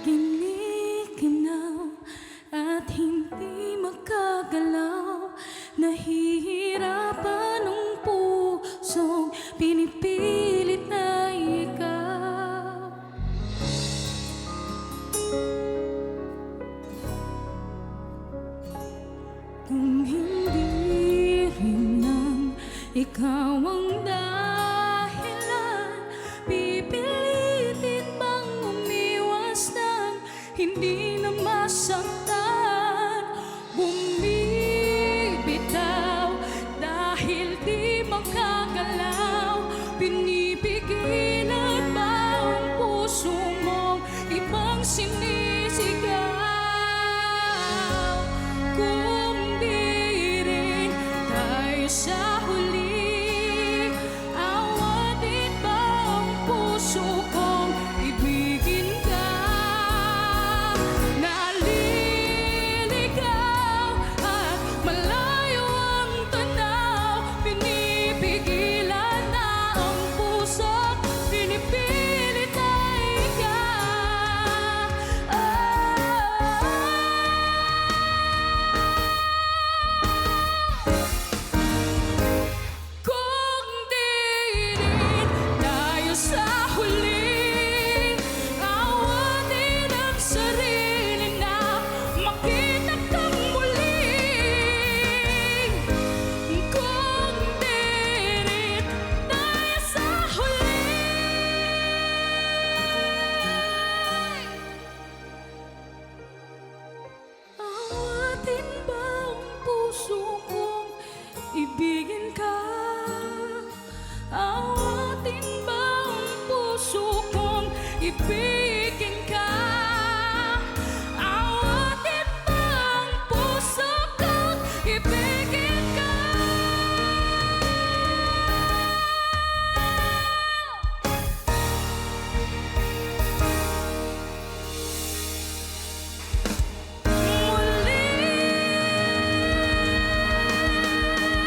Ginikinaw at hindi makagalaw, nahihirapan ang pusong pinipilit na ikaw. Kung hindi rin lang ikaw ang dahilan, pipilitin bang umiwas ng hindi na masaktan? Bumibitaw dahil di makagalaw, pinipigilan ba ang puso mong ibang sinisigaw? Kung di rin tayo sa huli, awatin ba ang puso kong ibigin ka? Naliligaw at malayo ang tanaw, pinipigilan na ang puso't pinipilit na ikaw. Kung di rin tayo sa huli, awatin ang sarili na makita kang muli. Kung di rin tayo sa huli, awatin ba ang puso kong ibigin ka? Awatin ba ang puso kong ibigin